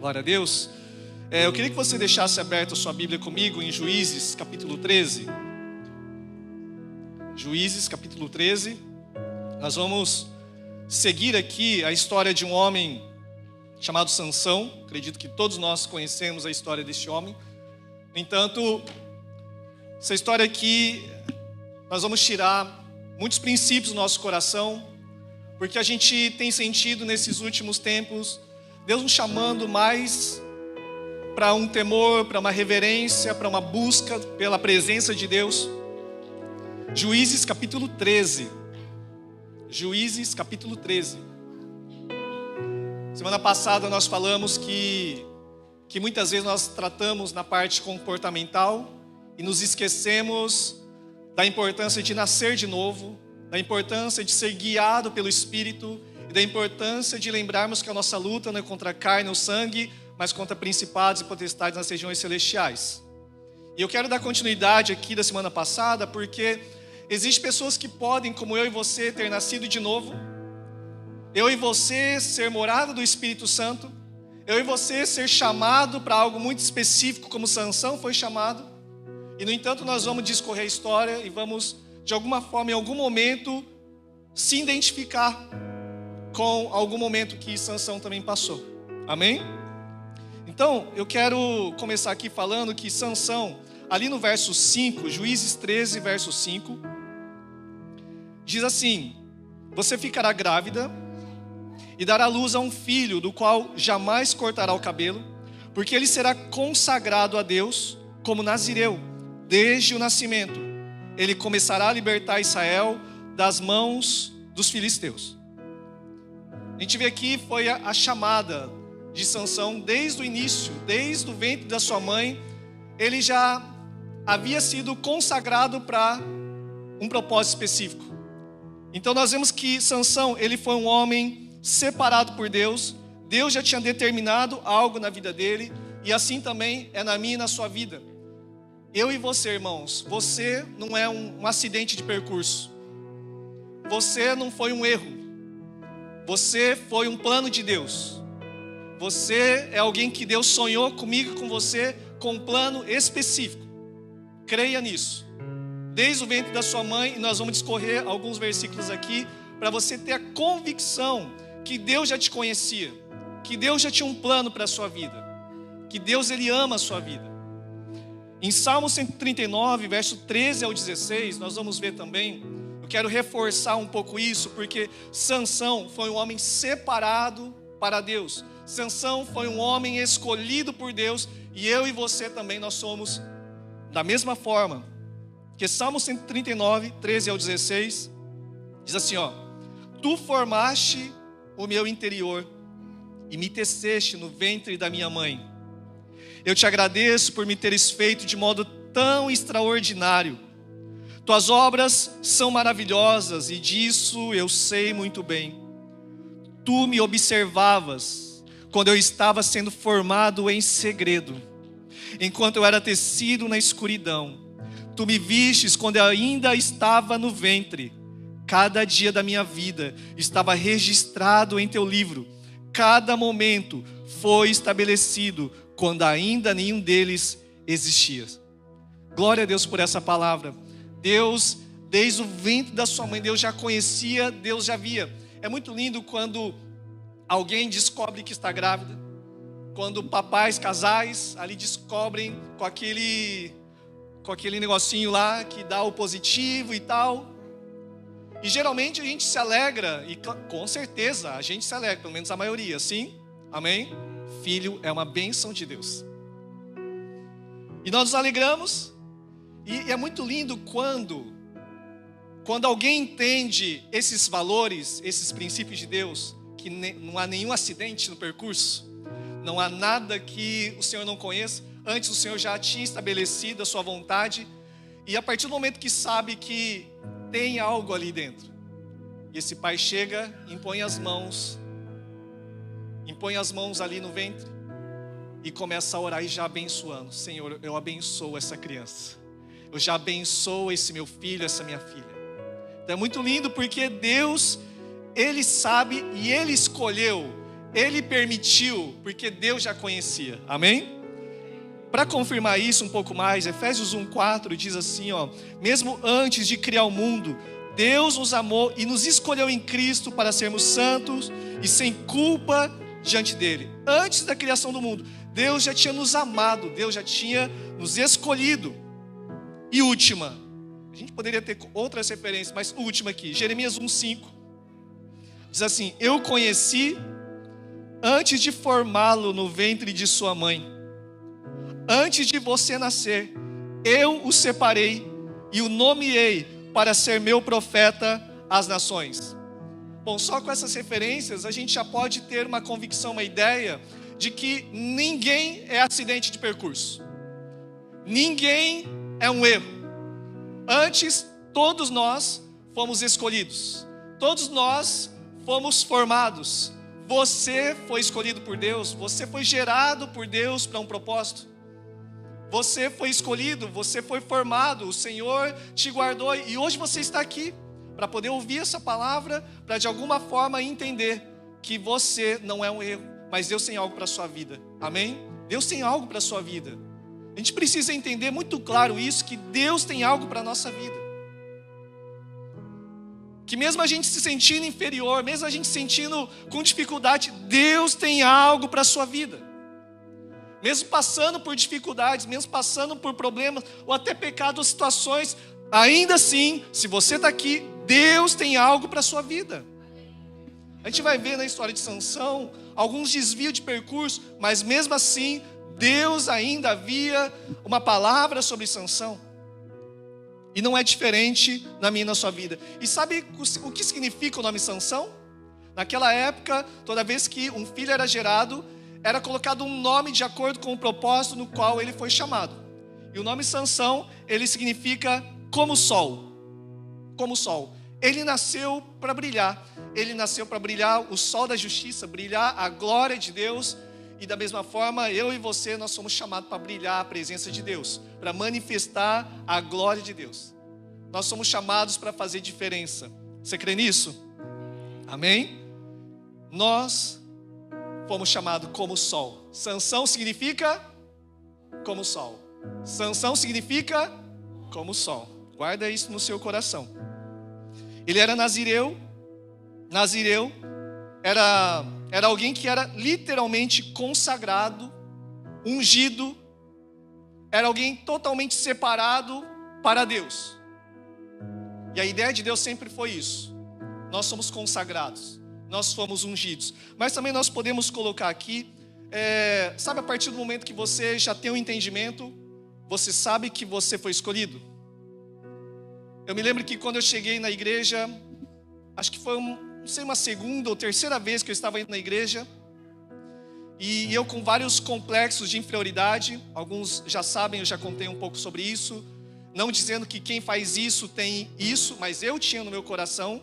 Glória a Deus. Eu queria que você deixasse aberta a sua Bíblia comigo em Juízes, capítulo 13. Juízes, capítulo 13. Nós vamos seguir aqui a história de um homem chamado Sansão. Acredito que todos nós conhecemos a história deste homem. No entanto, essa história aqui, nós vamos tirar muitos princípios do nosso coração, porque a gente tem sentido nesses últimos tempos Deus nos chamando mais para um temor, para uma reverência, para uma busca pela presença de Deus. Juízes capítulo 13. Juízes capítulo 13. Semana passada nós falamos que muitas vezes nós tratamos na parte comportamental e nos esquecemos da importância de nascer de novo, da importância de ser guiado pelo Espírito e da importância de lembrarmos que a nossa luta não é contra a carne ou sangue, mas contra principados e potestades nas regiões celestiais. E eu quero dar continuidade aqui da semana passada, porque existem pessoas que podem, como eu e você, ter nascido de novo, eu e você ser morada do Espírito Santo, eu e você ser chamado para algo muito específico, como Sansão foi chamado, e no entanto nós vamos discorrer a história e vamos, de alguma forma, em algum momento, se identificar com algum momento que Sansão também passou. Amém? Então, eu quero começar aqui falando que Sansão, ali no verso 5, Juízes 13, verso 5, diz assim: você ficará grávida e dará luz a um filho, do qual jamais cortará o cabelo, porque ele será consagrado a Deus como nazireu, desde o nascimento. Ele começará a libertar Israel das mãos dos filisteus. A gente vê aqui foi a chamada de Sansão desde o início, desde o ventre da sua mãe. Ele já havia sido consagrado para um propósito específico. Então nós vemos que Sansão, ele foi um homem separado por Deus. Deus já tinha determinado algo na vida dele, e assim também é na minha e na sua vida. Eu e você, irmãos, você não é um acidente de percurso. Você não foi um erro. Você foi um plano de Deus. Você é alguém que Deus sonhou comigo e com você com um plano específico. Creia nisso. Desde o ventre da sua mãe, e nós vamos discorrer alguns versículos aqui, para você ter a convicção que Deus já te conhecia, que Deus já tinha um plano para a sua vida, que Deus, Ele ama a sua vida. Em Salmo 139, verso 13 ao 16, nós vamos ver também. Eu quero reforçar um pouco isso, porque Sansão foi um homem separado para Deus. Sansão foi um homem escolhido por Deus, e eu e você também, nós somos da mesma forma. Porque Salmo 139, 13 ao 16, diz assim, ó: tu formaste o meu interior e me teceste no ventre da minha mãe. Eu te agradeço por me teres feito de modo tão extraordinário. Tuas obras são maravilhosas e disso eu sei muito bem. Tu me observavas quando eu estava sendo formado em segredo, enquanto eu era tecido na escuridão. Tu me vistes quando eu ainda estava no ventre. Cada dia da minha vida estava registrado em teu livro. Cada momento foi estabelecido quando ainda nenhum deles existia. Glória a Deus por essa palavra. Deus, desde o ventre da sua mãe, Deus já conhecia, Deus já via. É muito lindo quando alguém descobre que está grávida. Quando papais, casais, ali descobrem com aquele negocinho lá que dá o positivo e tal. E geralmente a gente se alegra, e com certeza a gente se alegra, pelo menos a maioria, sim? Amém? Filho é uma bênção de Deus. E nós nos alegramos, e é muito lindo quando alguém entende esses valores, esses princípios de Deus, que não há nenhum acidente no percurso, não há nada que o Senhor não conheça. Antes o Senhor já tinha estabelecido a sua vontade, e a partir do momento que sabe que tem algo ali dentro, e esse pai chega, impõe as mãos ali no ventre, e começa a orar e já abençoando. Senhor, eu abençoo essa criança, eu já abençoo esse meu filho, essa minha filha. Então é muito lindo, porque Deus, Ele sabe e Ele escolheu Ele permitiu, porque Deus já conhecia. Amém? Para confirmar isso um pouco mais, Efésios 1:4 diz assim, ó: mesmo antes de criar o mundo, Deus nos amou e nos escolheu em Cristo para sermos santos e sem culpa diante dele. Antes da criação do mundo, Deus já tinha nos amado, Deus já tinha nos escolhido. E última, a gente poderia ter outras referências, mas última aqui, Jeremias 1:5. Diz assim: eu conheci antes de formá-lo no ventre de sua mãe. Antes de você nascer, eu o separei e o nomeei para ser meu profeta às nações. Bom, só com essas referências a gente já pode ter uma convicção, uma ideia de que ninguém é acidente de percurso. Ninguém é um erro. Antes, todos nós fomos escolhidos. Todos nós fomos formados. Você foi escolhido por Deus. Você foi gerado por Deus para um propósito. Você foi escolhido, você foi formado, o Senhor te guardou e hoje você está aqui para poder ouvir essa palavra, para de alguma forma entender que você não é um erro, mas Deus tem algo para a sua vida. Amém? Deus tem algo para a sua vida. A gente precisa entender muito claro isso, que Deus tem algo para a nossa vida. Que mesmo a gente se sentindo inferior, mesmo a gente se sentindo com dificuldade, Deus tem algo para a sua vida. Mesmo passando por dificuldades, mesmo passando por problemas, ou até pecado ou situações, ainda assim, se você está aqui, Deus tem algo para a sua vida. A gente vai ver na história de Sansão alguns desvios de percurso, mas mesmo assim, Deus ainda havia uma palavra sobre Sansão. E não é diferente na minha e na sua vida. E sabe o que significa o nome Sansão? Naquela época, toda vez que um filho era gerado, era colocado um nome de acordo com o propósito no qual ele foi chamado. E o nome Sansão, ele significa como sol. Como sol. Ele nasceu para brilhar. Ele nasceu para brilhar o sol da justiça, brilhar a glória de Deus. E da mesma forma, eu e você, nós somos chamados para brilhar a presença de Deus, para manifestar a glória de Deus. Nós somos chamados para fazer diferença. Você crê nisso? Amém? Nós fomos chamados como sol. Sansão significa como sol. Sansão significa como sol. Guarda isso no seu coração. Ele era nazireu. Nazireu era alguém que era literalmente consagrado, ungido. Era alguém totalmente separado para Deus. E a ideia de Deus sempre foi isso. Nós somos consagrados. Nós fomos ungidos. Mas também nós podemos colocar aqui, sabe, a partir do momento que você já tem um entendimento, você sabe que você foi escolhido? Eu me lembro que quando eu cheguei na igreja, acho que foi uma segunda ou terceira vez que eu estava indo na igreja, e eu com vários complexos de inferioridade, alguns já sabem, eu já contei um pouco sobre isso, não dizendo que quem faz isso tem isso, mas eu tinha no meu coração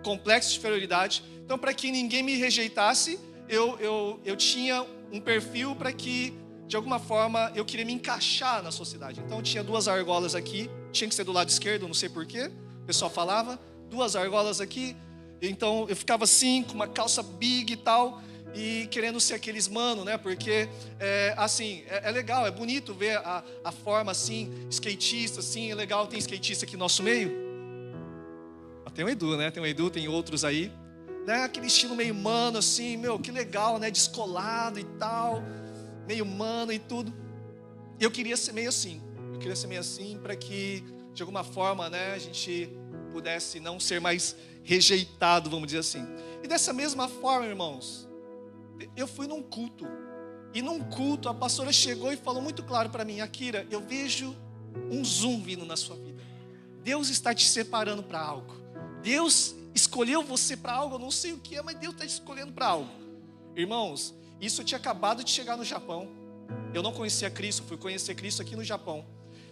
complexo de inferioridade. Então, para que ninguém me rejeitasse, eu tinha um perfil para que, de alguma forma, eu queria me encaixar na sociedade. Então, eu tinha 2 argolas aqui, tinha que ser do lado esquerdo, não sei porquê, o pessoal falava, 2 argolas aqui. Então, eu ficava assim, com uma calça big e tal, e querendo ser aqueles mano, né? Porque, é legal, é bonito ver a forma assim, skatista, assim, é legal, tem skatista aqui no nosso meio. Tem o Edu, né? Tem o Edu, tem outros aí. Né? Aquele estilo meio mano, assim, que legal, né? Descolado e tal, meio mano e tudo. E eu queria ser meio assim. Eu queria ser meio assim para que, de alguma forma, né, a gente pudesse não ser mais rejeitado, vamos dizer assim. E dessa mesma forma, irmãos, eu fui num culto. E num culto, a pastora chegou e falou muito claro para mim: Akira, eu vejo um zoom vindo na sua vida. Deus está te separando para algo. Deus escolheu você para algo, eu não sei o que é, mas Deus está te escolhendo para algo. Irmãos, isso eu tinha acabado de chegar no Japão. Eu não conhecia Cristo, fui conhecer Cristo aqui no Japão.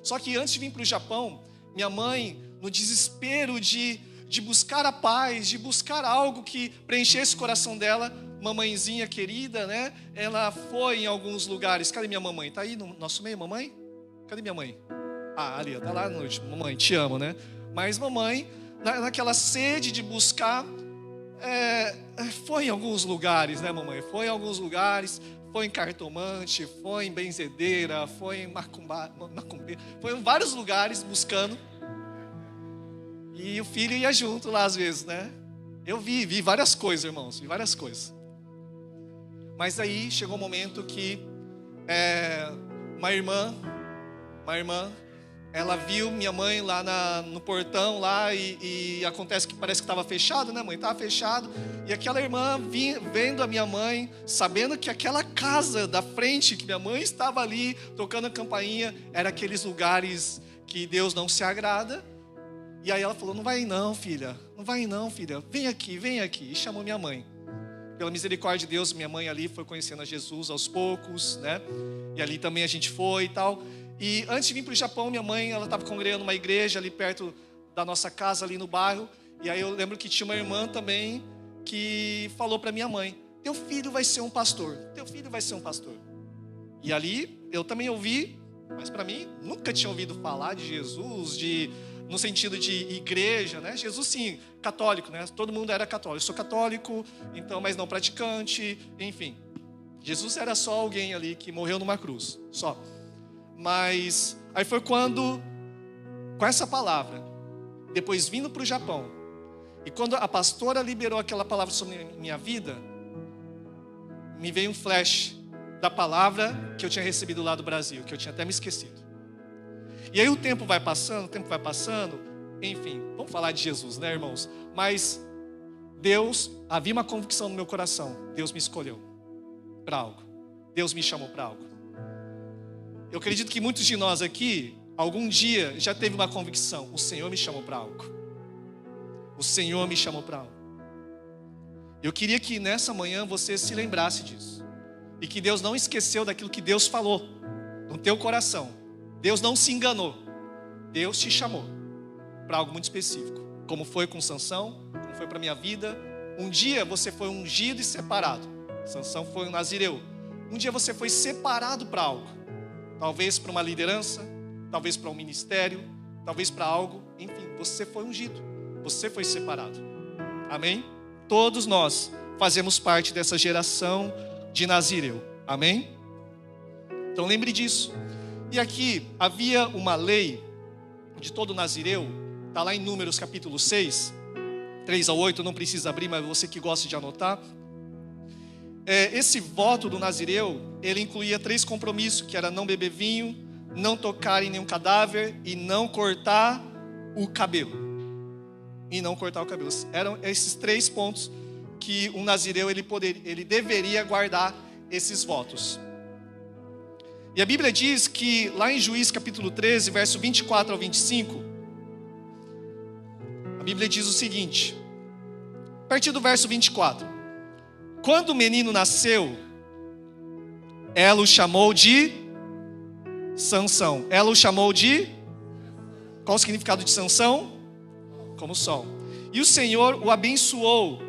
Só que antes de vir para o Japão, minha mãe, no desespero de buscar a paz, de buscar algo que preenchesse o coração dela, mamãezinha querida, né? Ela foi em alguns lugares. Cadê minha mamãe? Está aí no nosso meio, mamãe? Cadê minha mãe? Ah, ali, está lá no último. Mamãe, te amo, né? Mas mamãe, naquela sede de buscar, Foi em alguns lugares, né, mamãe? Foi em alguns lugares, foi em cartomante, foi em benzedeira, foi em macumbeira, foi em vários lugares buscando. E o filho ia junto lá às vezes, né? Eu vi várias coisas, irmãos, vi várias coisas. Mas aí chegou um momento que uma irmã, ela viu minha mãe lá no portão lá e acontece que parece que estava fechado, né, mãe? Estava fechado. E aquela irmã vendo a minha mãe, sabendo que aquela casa da frente, que minha mãe estava ali tocando a campainha, era aqueles lugares que Deus não se agrada. E aí ela falou: não vai não, filha, vem aqui. E chamou minha mãe. Pela misericórdia de Deus, minha mãe ali foi conhecendo a Jesus aos poucos, né? E ali também a gente foi e tal. E antes de vir para o Japão, minha mãe, ela estava congregando numa igreja ali perto da nossa casa, ali no bairro. E aí eu lembro que tinha uma irmã também que falou para minha mãe: teu filho vai ser um pastor. E ali eu também ouvi, mas para mim nunca tinha ouvido falar de Jesus, no sentido de igreja, né? Jesus sim, católico, né? Todo mundo era católico. Eu sou católico, então, mas não praticante, enfim. Jesus era só alguém ali que morreu numa cruz, só. Mas aí foi quando, com essa palavra, depois vindo para o Japão, e quando a pastora liberou aquela palavra sobre a minha vida, me veio um flash da palavra que eu tinha recebido lá do Brasil, que eu tinha até me esquecido. E aí o tempo vai passando, enfim, vamos falar de Jesus, né, irmãos? Mas havia uma convicção no meu coração: Deus me escolheu para algo, Deus me chamou para algo. Eu acredito que muitos de nós aqui, algum dia, já teve uma convicção: o Senhor me chamou para algo. O Senhor me chamou para algo. Eu queria que nessa manhã você se lembrasse disso. E que Deus não esqueceu daquilo que Deus falou no teu coração. Deus não se enganou. Deus te chamou para algo muito específico. Como foi com Sansão, como foi para a minha vida. Um dia você foi ungido e separado. Sansão foi um nazireu. Um dia você foi separado para algo. Talvez para uma liderança, talvez para um ministério, talvez para algo. Enfim, você foi ungido. Você foi separado. Amém? Todos nós fazemos parte dessa geração de nazireu. Amém? Então lembre disso. E aqui havia uma lei de todo nazireu. Está lá em Números capítulo 6, 3-8, não precisa abrir, mas você que gosta de anotar. Esse voto do nazireu, ele incluía 3 compromissos, que era não beber vinho, não tocar em nenhum cadáver e não cortar o cabelo. Eram esses 3 pontos que um nazireu ele deveria guardar esses votos. E a Bíblia diz que lá em Juízes capítulo 13, verso 24 ao 25, a Bíblia diz o seguinte, a partir do verso 24: quando o menino nasceu, ela o chamou de Sansão. Ela o chamou de... Qual o significado de Sansão? Como sol. E o Senhor o abençoou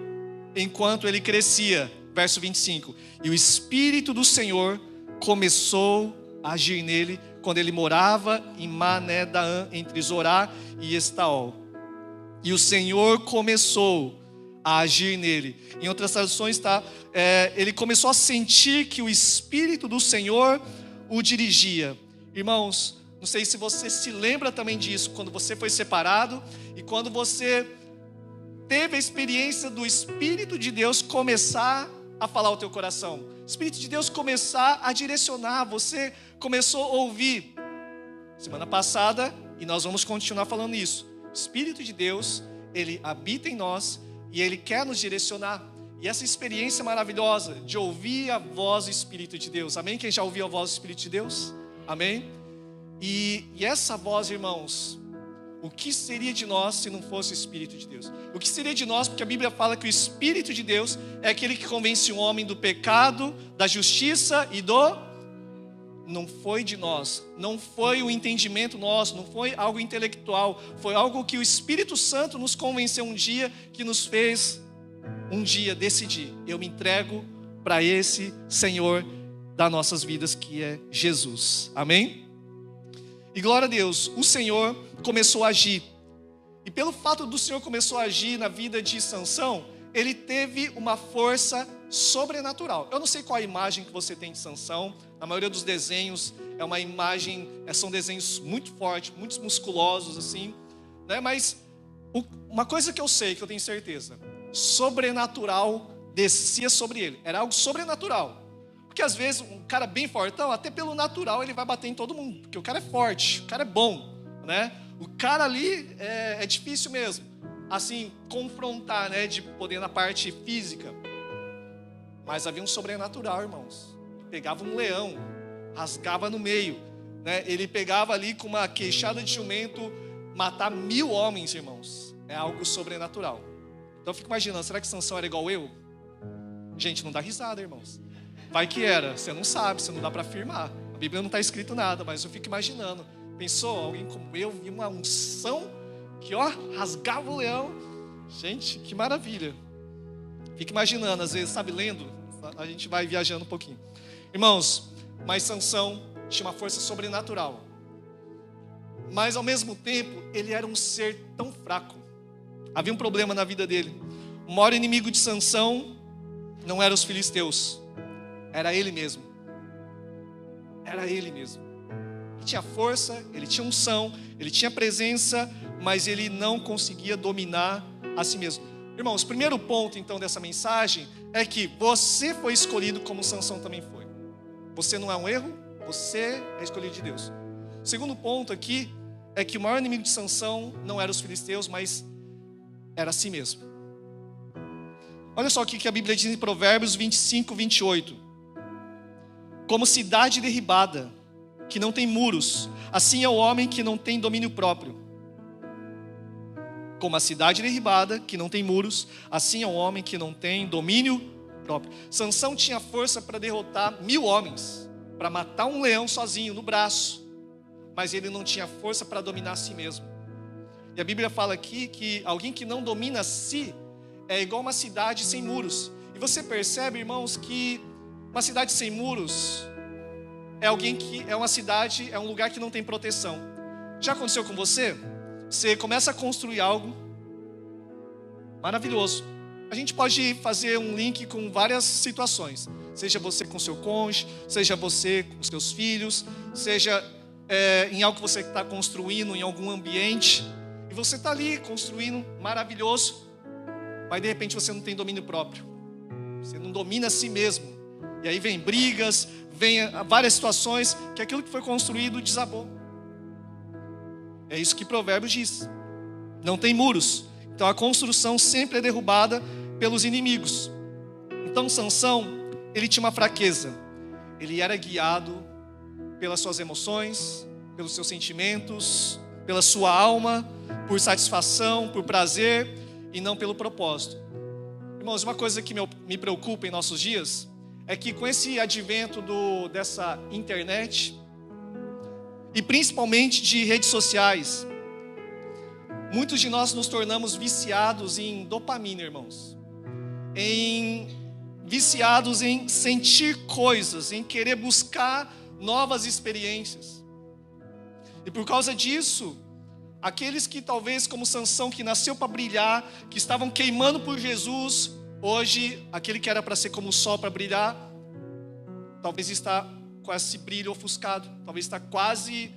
enquanto ele crescia. Verso 25. E o Espírito do Senhor começou a agir nele quando ele morava em Manedaã, entre Zorá e Estaol. E o Senhor começou a agir nele. Em outras traduções ele começou a sentir que o Espírito do Senhor o dirigia. Irmãos, não sei se você se lembra também disso, quando você foi separado e quando você teve a experiência do Espírito de Deus começar a falar ao teu coração. O Espírito de Deus começar a direcionar, você começou a ouvir. Semana passada, e nós vamos continuar falando isso. O Espírito de Deus, ele habita em nós e ele quer nos direcionar. E essa experiência maravilhosa de ouvir a voz do Espírito de Deus. Amém? Quem já ouviu a voz do Espírito de Deus? Amém? E essa voz, irmãos, o que seria de nós se não fosse o Espírito de Deus? O que seria de nós, porque a Bíblia fala que o Espírito de Deus é aquele que convence o homem do pecado, da justiça e do... Não foi de nós, não foi o entendimento nosso, não foi algo intelectual, foi algo que o Espírito Santo nos convenceu um dia, que nos fez um dia decidir: eu me entrego para esse Senhor das nossas vidas, que é Jesus. Amém? E glória a Deus, o Senhor começou a agir. E pelo fato do Senhor começou a agir na vida de Sansão, ele teve uma força sobrenatural. Eu não sei qual a imagem que você tem de Sansão. Na maioria dos desenhos é uma imagem, são desenhos muito fortes, muito musculosos assim, né? Mas uma coisa que eu sei, que eu tenho certeza, sobrenatural descia sobre ele. Era algo sobrenatural. Porque às vezes um cara bem fortão, até pelo natural ele vai bater em todo mundo, porque o cara é forte, o cara é bom, né? O cara ali é difícil mesmo, assim, confrontar, né, de poder na parte física. Mas havia um sobrenatural, irmãos. Ele pegava um leão, rasgava no meio, né? Ele pegava ali com uma queixada de jumento, matar 1000 homens, irmãos. É algo sobrenatural. Então eu fico imaginando, será que Sansão era igual eu? Gente, não dá risada, irmãos. Vai que era, você não sabe, você não dá para afirmar. A Bíblia não está escrito nada, mas eu fico imaginando. Pensou, alguém como eu, vi uma unção que, ó, rasgava o leão. Gente, que maravilha. Fico imaginando, às vezes, sabe, lendo, a gente vai viajando um pouquinho. Irmãos, mas Sansão tinha uma força sobrenatural. Mas, ao mesmo tempo, ele era um ser tão fraco. Havia um problema na vida dele. O maior inimigo de Sansão não eram os filisteus. Era ele mesmo. Era ele mesmo. Ele tinha força, ele tinha unção, ele tinha presença, mas ele não conseguia dominar a si mesmo. Irmãos, o primeiro ponto então dessa mensagem é que você foi escolhido como Sansão também foi. Você não é um erro, você é escolhido de Deus. O segundo ponto aqui é que o maior inimigo de Sansão não era os filisteus, mas era si mesmo. Olha só o que a Bíblia diz em Provérbios 25, 28. Como cidade derribada, que não tem muros, assim é o homem que não tem domínio próprio. Como a cidade derribada, que não tem muros, assim é o homem que não tem domínio próprio. Sansão tinha força para derrotar 1000 homens, para matar um leão sozinho no braço, mas ele não tinha força para dominar a si mesmo. E a Bíblia fala aqui que alguém que não domina a si é igual uma cidade sem muros. E você percebe, irmãos, que uma cidade sem muros é alguém que é uma cidade, é um lugar que não tem proteção. Já aconteceu com você? Você começa a construir algo maravilhoso. A gente pode fazer um link com várias situações. Seja você com seu cônjuge, seja você com os seus filhos, seja em algo que você está construindo, em algum ambiente. E você está ali construindo, maravilhoso, mas de repente você não tem domínio próprio. Você não domina a si mesmo. E aí vem brigas, vem várias situações que aquilo que foi construído desabou. É isso que Provérbios diz. Não tem muros. Então a construção sempre é derrubada pelos inimigos. Então Sansão, ele tinha uma fraqueza. Ele era guiado pelas suas emoções, pelos seus sentimentos, pela sua alma, por satisfação, por prazer e não pelo propósito. Irmãos, uma coisa que me preocupa em nossos dias é que com esse advento dessa internet e principalmente de redes sociais, muitos de nós nos tornamos viciados em dopamina, irmãos. Viciados em sentir coisas, em querer buscar novas experiências. E por causa disso, aqueles que talvez como Sansão, que nasceu para brilhar, que estavam queimando por Jesus, hoje, aquele que era para ser como o sol para brilhar, talvez está com esse brilho ofuscado, talvez está quase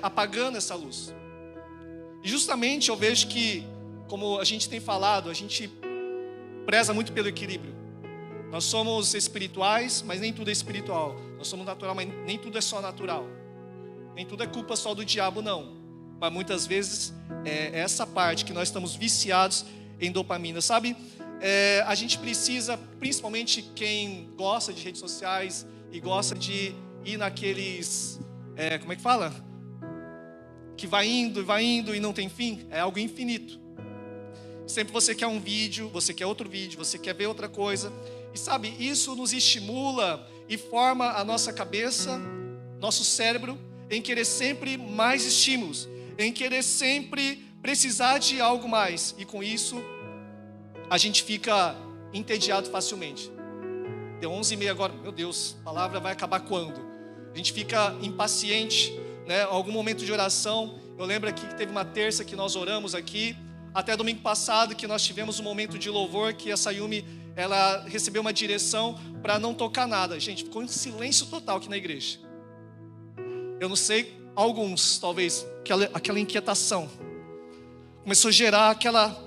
apagando essa luz. E justamente eu vejo que, como a gente tem falado, a gente preza muito pelo equilíbrio. Nós somos espirituais, mas nem tudo é espiritual. Nós somos natural, mas nem tudo é só natural. Nem tudo é culpa só do diabo, não. Mas muitas vezes é essa parte que nós estamos viciados em dopamina, sabe? A gente precisa, principalmente quem gosta de redes sociais e gosta de ir naqueles, como é que fala? Que vai indo e não tem fim, é algo infinito. Sempre você quer um vídeo, você quer outro vídeo, você quer ver outra coisa. E sabe, isso nos estimula e forma a nossa cabeça, nosso cérebro, em querer sempre mais estímulos, em querer sempre precisar de algo mais. E com isso, a gente fica entediado facilmente. Deu 11h30 agora, meu Deus, a palavra vai acabar quando? A gente fica impaciente, né? Algum momento de oração, eu lembro aqui que teve uma terça que nós oramos aqui, Até domingo passado, que nós tivemos um momento de louvor, que a Sayumi, ela recebeu uma direção para não tocar nada. Gente, ficou em silêncio total aqui na igreja. Eu não sei, alguns, talvez, aquela inquietação. Começou a gerar aquela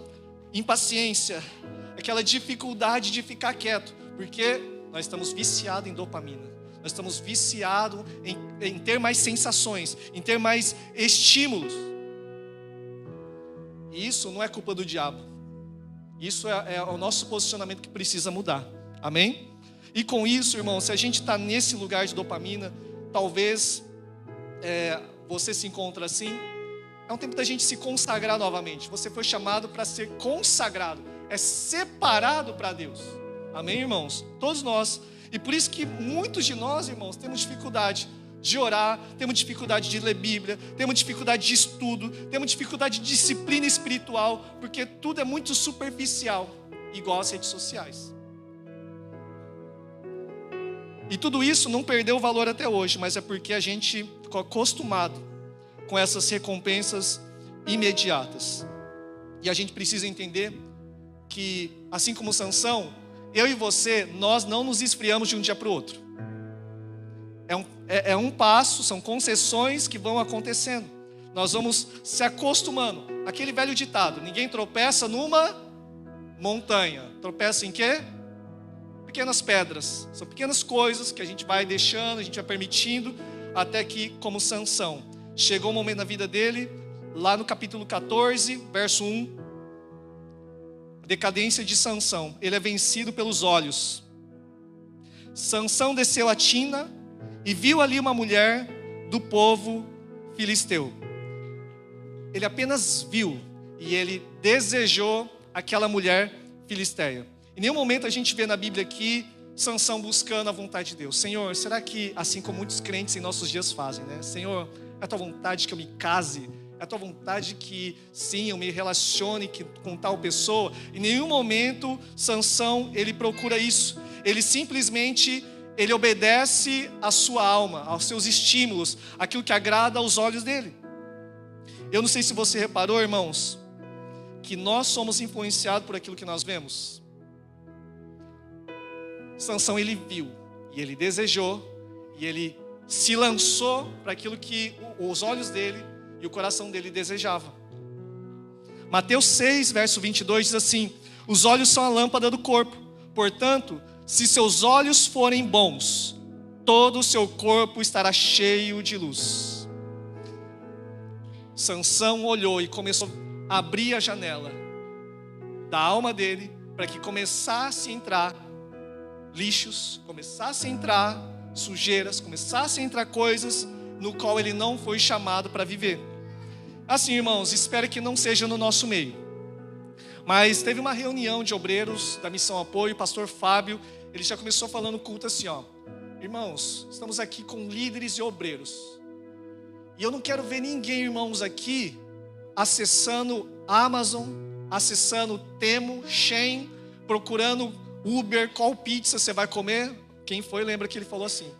impaciência, aquela dificuldade de ficar quieto. Porque nós estamos viciados em dopamina. Nós estamos viciados em ter mais sensações, em ter mais estímulos. E isso não é culpa do diabo. Isso é o nosso posicionamento que precisa mudar. Amém? E com isso, irmão, se a gente está nesse lugar de dopamina, talvez você se encontra assim. É um tempo da gente se consagrar novamente. Você foi chamado para ser consagrado. É separado para Deus. Amém, irmãos? Todos nós. E por isso que muitos de nós, irmãos, temos dificuldade de orar, temos dificuldade de ler Bíblia, temos dificuldade de estudo, temos dificuldade de disciplina espiritual, porque tudo é muito superficial, igual as redes sociais. E tudo isso não perdeu valor até hoje, mas é porque a gente ficou acostumado com essas recompensas imediatas. E a gente precisa entender que, assim como Sansão, eu e você, nós não nos esfriamos de um dia para o outro. É um passo, são concessões que vão acontecendo. Nós vamos se acostumando. Aquele velho ditado: ninguém tropeça numa montanha. Tropeça em quê? Pequenas pedras. São pequenas coisas que a gente vai deixando, a gente vai permitindo, até que, como Sansão, chegou um momento na vida dele, lá no capítulo 14, verso 1, decadência de Sansão. Ele é vencido pelos olhos. Sansão desceu a tina e viu ali uma mulher do povo filisteu. Ele apenas viu e ele desejou aquela mulher filisteia. Em nenhum momento a gente vê na Bíblia aqui Sansão buscando a vontade de Deus. Senhor, será que, assim como muitos crentes em nossos dias fazem, né? Senhor, é a tua vontade que eu me case? É a tua vontade que, sim, eu me relacione com tal pessoa? Em nenhum momento Sansão, ele procura isso. Ele simplesmente, ele obedece à sua alma, aos seus estímulos, aquilo que agrada aos olhos dele. Eu não sei se você reparou, irmãos, que nós somos influenciados por aquilo que nós vemos. Sansão, ele viu, e ele desejou, e ele se lançou para aquilo que os olhos dele e o coração dele desejava. Mateus 6, verso 22 diz assim: os olhos são a lâmpada do corpo, portanto, se seus olhos forem bons, todo o seu corpo estará cheio de luz. Sansão olhou e começou a abrir a janela da alma dele, para que começasse a entrar lixos, começasse a entrar sujeiras, começasse a entrar coisas no qual ele não foi chamado para viver. Assim, irmãos, espero que não seja no nosso meio. Mas teve uma reunião de obreiros da Missão Apoio, o pastor Fábio, ele já começou falando culto assim, ó: irmãos, estamos aqui com líderes e obreiros, e eu não quero ver ninguém, irmãos, aqui acessando Amazon, acessando Temu, Shein, procurando Uber, qual pizza você vai comer. Quem foi lembra que ele falou assim,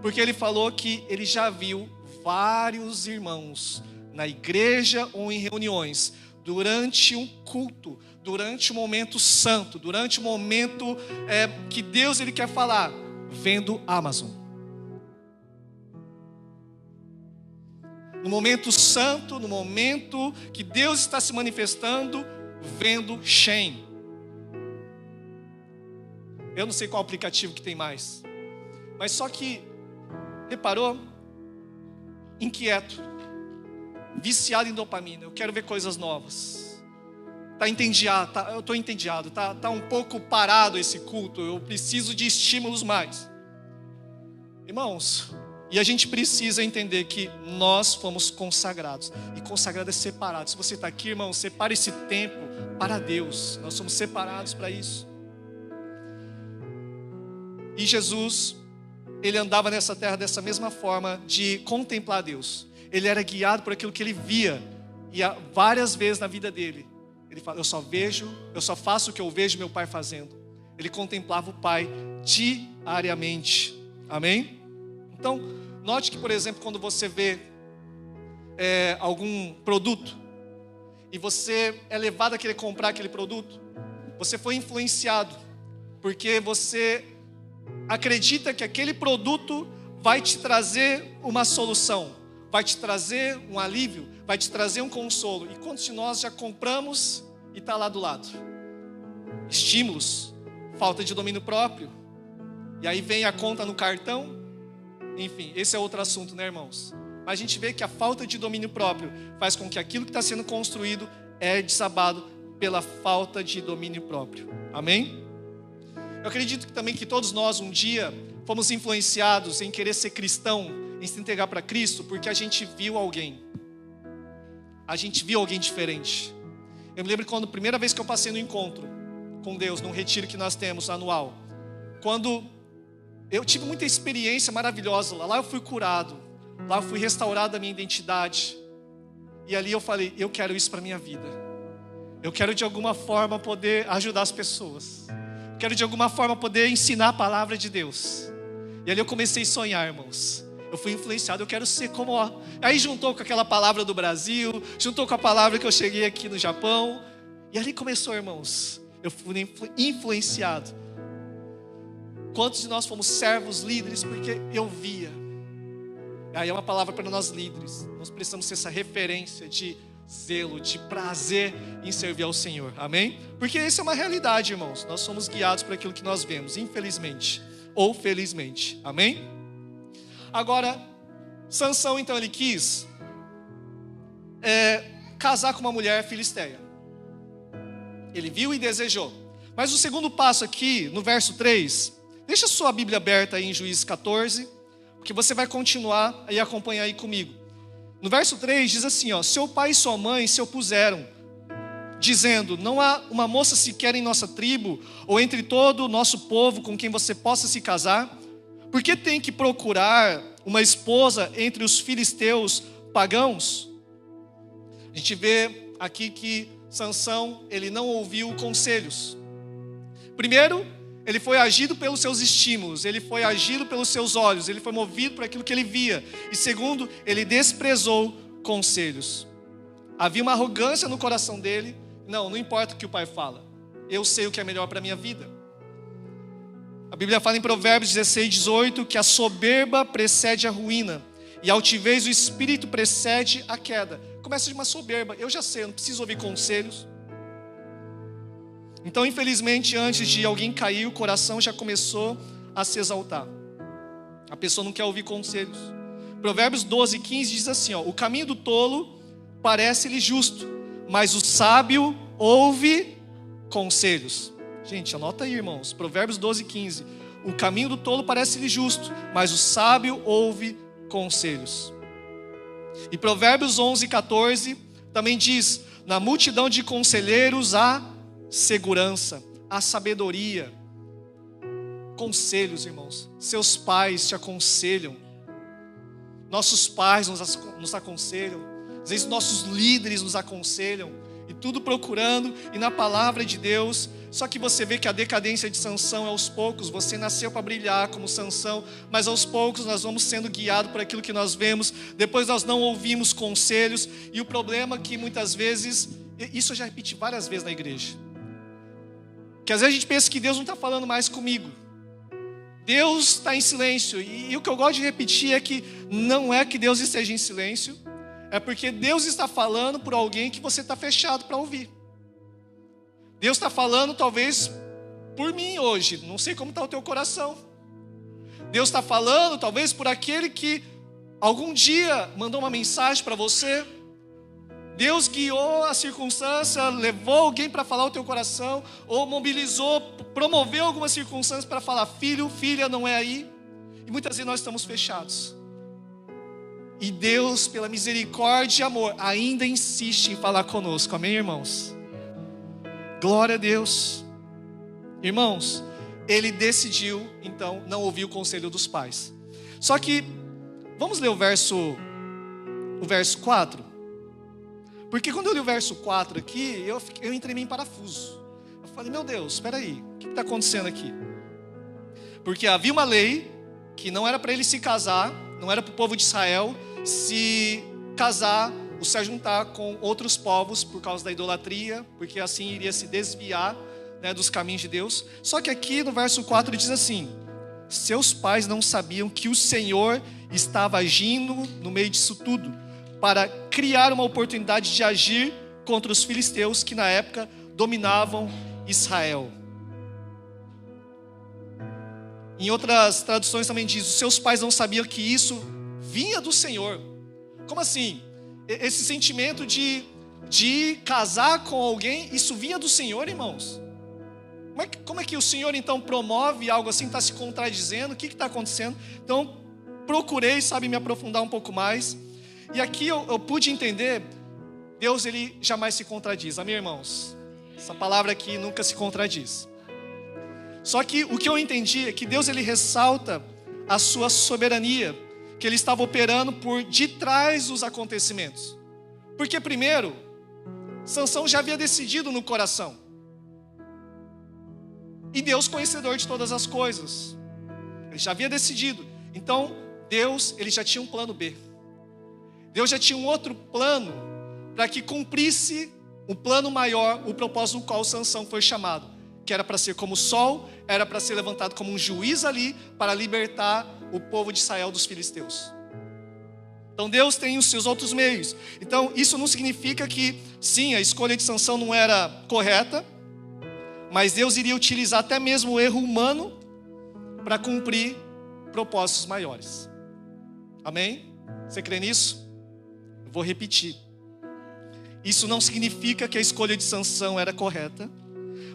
porque ele falou que ele já viu vários irmãos na igreja ou em reuniões, durante um culto, durante um momento santo, durante um momento que Deus ele quer falar, vendo Amazon. No momento santo, no momento que Deus está se manifestando, vendo Shein. Eu não sei qual aplicativo que tem mais, mas só que, reparou? Inquieto, viciado em dopamina. Eu quero ver coisas novas. Eu estou entediado, tá um pouco parado esse culto. Eu preciso de estímulos mais. Irmãos, e a gente precisa entender que nós fomos consagrados. E consagrado é separado. Se você está aqui, irmão, separe esse tempo para Deus. Nós somos separados para isso. E Jesus, ele andava nessa terra dessa mesma forma, de contemplar Deus. Ele era guiado por aquilo que ele via. E várias vezes na vida dele, ele fala: eu só faço o que eu vejo meu pai fazendo. Ele contemplava o pai diariamente. Amém? Então, note que, por exemplo, quando você vê algum produto, e você é levado a querer comprar aquele produto? Você foi influenciado porque você acredita que aquele produto vai te trazer uma solução, vai te trazer um alívio, vai te trazer um consolo. E quantos de nós já compramos e está lá do lado? Estímulos, falta de domínio próprio, e aí vem a conta no cartão. Enfim, esse é outro assunto, né, irmãos? Mas a gente vê que a falta de domínio próprio faz com que aquilo que está sendo construído é desabado pela falta de domínio próprio. Amém? Eu acredito também que todos nós um dia fomos influenciados em querer ser cristão, em se entregar para Cristo, porque a gente viu alguém. A gente viu alguém diferente. Eu me lembro quando a primeira vez que eu passei no encontro com Deus, num retiro que nós temos anual, quando eu tive muita experiência maravilhosa lá eu fui curado, lá eu fui restaurado a minha identidade, e ali eu falei, eu quero isso para a minha vida, eu quero de alguma forma poder ajudar as pessoas, eu quero de alguma forma poder ensinar a palavra de Deus, e ali eu comecei a sonhar, irmãos, eu fui influenciado, eu quero ser como aí juntou com aquela palavra do Brasil, juntou com a palavra que eu cheguei aqui no Japão, e ali começou, irmãos, eu fui influenciado. Quantos de nós fomos servos líderes porque eu via? Aí é uma palavra para nós líderes. Nós precisamos ser essa referência de zelo, de prazer em servir ao Senhor. Amém? Porque isso é uma realidade, irmãos. Nós somos guiados por aquilo que nós vemos, infelizmente ou felizmente. Amém? Agora, Sansão então ele quis casar com uma mulher filisteia. Ele viu e desejou. Mas o segundo passo aqui, no verso 3, deixa a sua Bíblia aberta aí em Juízes 14, porque você vai continuar e acompanhar aí comigo. No verso 3 diz assim, seu pai e sua mãe se opuseram, dizendo, não há uma moça sequer em nossa tribo, ou entre todo o nosso povo com quem você possa se casar? Por que tem que procurar uma esposa entre os filisteus pagãos? A gente vê aqui que Sansão, ele não ouviu conselhos. Primeiro, ele foi agido pelos seus estímulos, ele foi agido pelos seus olhos, ele foi movido por aquilo que ele via. E segundo, ele desprezou conselhos. Havia uma arrogância no coração dele. Não importa o que o pai fala, eu sei o que é melhor para a minha vida. A Bíblia fala em Provérbios 16:18 que a soberba precede a ruína e a altivez do espírito precede a queda. Começa de uma soberba, eu já sei, eu não preciso ouvir conselhos. Então, infelizmente, antes de alguém cair, o coração já começou a se exaltar. A pessoa não quer ouvir conselhos. Provérbios 12:15 diz assim, o caminho do tolo parece-lhe justo, mas o sábio ouve conselhos. Gente, anota aí, irmãos. Provérbios 12:15. O caminho do tolo parece-lhe justo, mas o sábio ouve conselhos. E Provérbios 11:14 também diz, na multidão de conselheiros há segurança, há sabedoria. Conselhos, irmãos. Seus pais te aconselham. Nossos pais nos aconselham. Às vezes nossos líderes nos aconselham. E tudo procurando e na palavra de Deus. Só que você vê que a decadência de Sansão é aos poucos. Você nasceu para brilhar como Sansão, mas aos poucos nós vamos sendo guiados por aquilo que nós vemos. Depois nós não ouvimos conselhos. E o problema é que muitas vezes, isso eu já repeti várias vezes na igreja, que às vezes a gente pensa que Deus não está falando mais comigo. Deus está em silêncio. E o que eu gosto de repetir é que não é que Deus esteja em silêncio, é porque Deus está falando por alguém que você está fechado para ouvir. Deus está falando talvez por mim hoje, não sei como está o teu coração. Deus está falando talvez por aquele que algum dia mandou uma mensagem para você. Deus guiou a circunstância, levou alguém para falar o teu coração, ou mobilizou, promoveu algumas circunstâncias para falar, filho, filha, não é aí. E muitas vezes nós estamos fechados. E Deus, pela misericórdia e amor, ainda insiste em falar conosco. Amém, irmãos? Glória a Deus. Irmãos, ele decidiu, então, não ouvir o conselho dos pais. Só que, vamos ler o verso 4? Porque quando eu li o verso 4 aqui, eu entrei meio em parafuso. Eu falei, meu Deus, espera aí, o que está acontecendo aqui? Porque havia uma lei que não era para ele se casar, não era para o povo de Israel se casar o se ajuntar com outros povos por causa da idolatria, porque assim iria se desviar, né, dos caminhos de Deus. Só que aqui no verso 4 diz assim: seus pais não sabiam que o Senhor estava agindo no meio disso tudo, para criar uma oportunidade de agir contra os filisteus que na época dominavam Israel. Em outras traduções também diz: os seus pais não sabiam que isso vinha do Senhor. Como assim? Esse sentimento de casar com alguém, isso vinha do Senhor, irmãos? Como é que o Senhor então promove algo assim, está se contradizendo? O que está acontecendo? Então, procurei, me aprofundar um pouco mais. E aqui eu pude entender, Deus, Ele jamais se contradiz. Amém, irmãos? Essa palavra aqui nunca se contradiz. Só que o que eu entendi é que Deus, Ele ressalta a sua soberania, que Ele estava operando por detrás dos acontecimentos. Porque primeiro, Sansão já havia decidido no coração. E Deus, conhecedor de todas as coisas, Ele já havia decidido. Então, Deus, Ele já tinha um plano B. Deus já tinha um outro plano para que cumprisse um plano maior, o propósito no qual Sansão foi chamado, que era para ser como o sol, era para ser levantado como um juiz ali, para libertar o povo de Israel dos filisteus. Então Deus tem os seus outros meios. Então isso não significa que, sim, a escolha de Sansão não era correta, mas Deus iria utilizar até mesmo o erro humano para cumprir propósitos maiores. Amém? Você crê nisso? Eu vou repetir. Isso não significa que a escolha de Sansão era correta,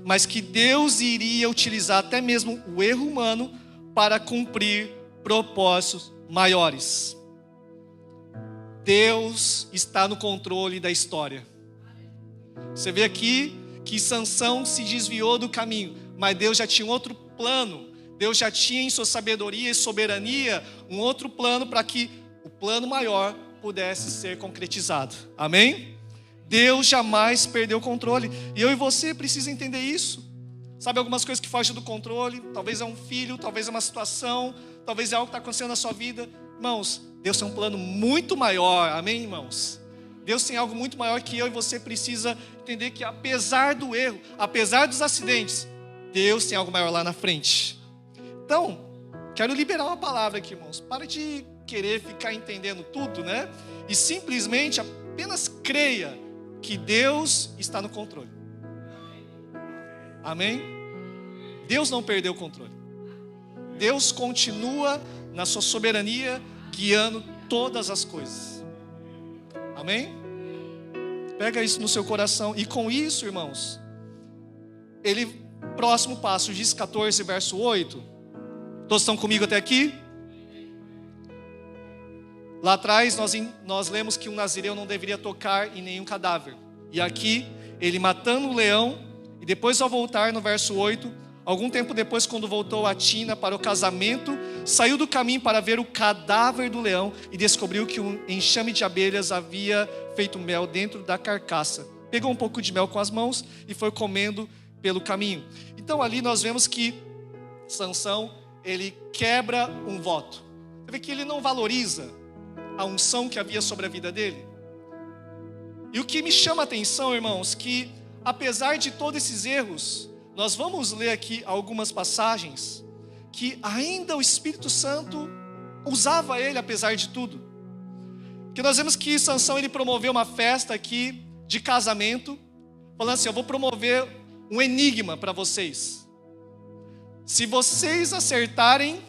mas que Deus iria utilizar até mesmo o erro humano para cumprir propósitos maiores. Deus está no controle da história. Você vê aqui que Sansão se desviou do caminho, mas Deus já tinha um outro plano. Deus já tinha em sua sabedoria e soberania um outro plano para que o plano maior pudesse ser concretizado. Amém? Deus jamais perdeu o controle. E eu e você precisam entender isso. Sabe, algumas coisas que fogem do controle, talvez é um filho, talvez é uma situação, talvez é algo que está acontecendo na sua vida. Irmãos, Deus tem um plano muito maior, amém, irmãos? Deus tem algo muito maior que eu e você precisa entender, que apesar do erro, apesar dos acidentes, Deus tem algo maior lá na frente. Então, quero liberar uma palavra aqui, irmãos. Para de querer ficar entendendo tudo, né? E simplesmente apenas creia que Deus está no controle. Amém? Deus não perdeu o controle. Deus continua na sua soberania, guiando todas as coisas. Amém? Pega isso no seu coração. E com isso, irmãos, próximo passo, diz 14, verso 8. Todos estão comigo até aqui? Lá atrás nós lemos que um nazireu não deveria tocar em nenhum cadáver. E aqui, ele matando o leão, e depois ao voltar no verso 8, algum tempo depois, quando voltou a Tina para o casamento, saiu do caminho para ver o cadáver do leão e descobriu que um enxame de abelhas havia feito mel dentro da carcaça. Pegou um pouco de mel com as mãos e foi comendo pelo caminho. Então ali nós vemos que Sansão, ele quebra um voto. Você vê que ele não valoriza a unção que havia sobre a vida dele. E o que me chama a atenção, irmãos, que apesar de todos esses erros, nós vamos ler aqui algumas passagens que ainda o Espírito Santo usava ele apesar de tudo. Que nós vemos que Sansão, ele promoveu uma festa aqui de casamento, falando assim: eu vou promover um enigma para vocês. Se vocês acertarem,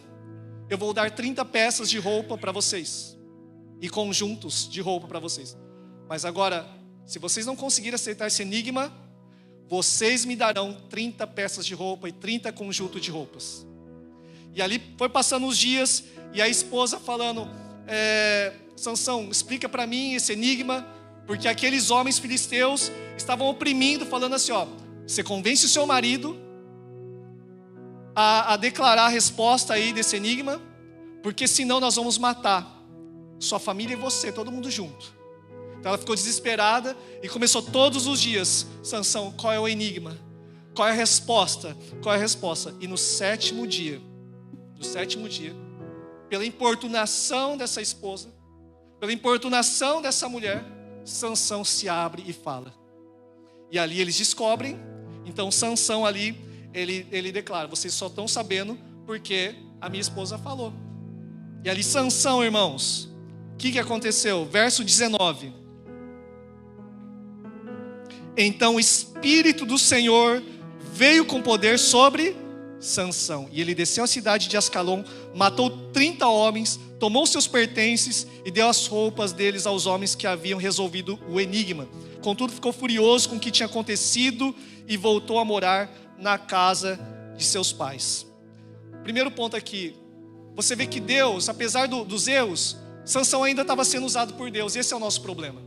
eu vou dar 30 peças de roupa para vocês, e conjuntos de roupa para vocês. Mas agora, se vocês não conseguirem acertar esse enigma, vocês me darão 30 peças de roupa e 30 conjuntos de roupas. E ali foi passando os dias, e a esposa falando: Sansão, explica para mim esse enigma, porque aqueles homens filisteus estavam oprimindo, falando assim: você convence o seu marido a declarar a resposta aí desse enigma, porque senão nós vamos matar sua família e você, todo mundo junto. Então ela ficou desesperada e começou todos os dias: Sansão, qual é o enigma? Qual é a resposta? Qual é a resposta? E no sétimo dia, pela importunação dessa esposa, pela importunação dessa mulher, Sansão se abre e fala. E ali eles descobrem. Então Sansão ali, ele declara: vocês só estão sabendo porque a minha esposa falou. E ali Sansão, irmãos, o que aconteceu? Verso 19. Então o Espírito do Senhor veio com poder sobre Sansão. E ele desceu à cidade de Ascalon, matou 30 homens, tomou seus pertences e deu as roupas deles aos homens que haviam resolvido o enigma. Contudo, ficou furioso com o que tinha acontecido e voltou a morar na casa de seus pais. Primeiro ponto aqui, você vê que Deus, apesar dos erros, Sansão ainda estava sendo usado por Deus. Esse é o nosso problema.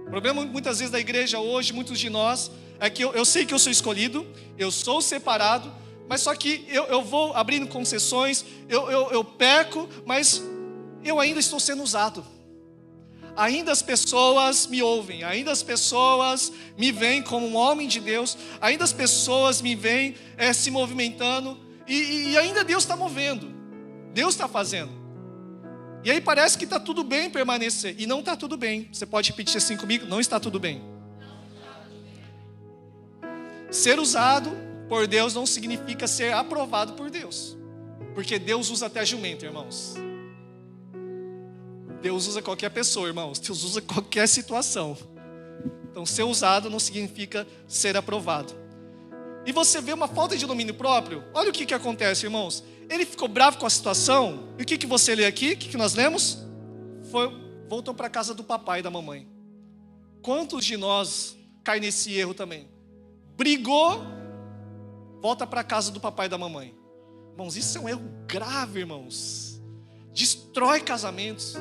O problema muitas vezes da igreja hoje, muitos de nós, é que eu sei que eu sou escolhido, eu sou separado, mas só que eu vou abrindo concessões, eu peco, mas eu ainda estou sendo usado. Ainda as pessoas me ouvem, ainda as pessoas me veem como um homem de Deus, ainda as pessoas me veem se movimentando, e ainda Deus está movendo, Deus está fazendo. E aí parece que está tudo bem permanecer, e não está tudo bem. Você pode repetir assim comigo: não está tudo bem. Ser usado por Deus não significa ser aprovado por Deus, porque Deus usa até jumento, irmãos. Deus usa qualquer pessoa, irmãos. Deus usa qualquer situação. Então ser usado não significa ser aprovado. E você vê uma falta de domínio próprio. Olha o que acontece, irmãos. Ele ficou bravo com a situação. E o que você lê aqui? O que nós lemos? Voltou para a casa do papai e da mamãe. Quantos de nós caem nesse erro também? Brigou, volta para a casa do papai e da mamãe. Irmãos, isso é um erro grave, irmãos. Destrói casamentos.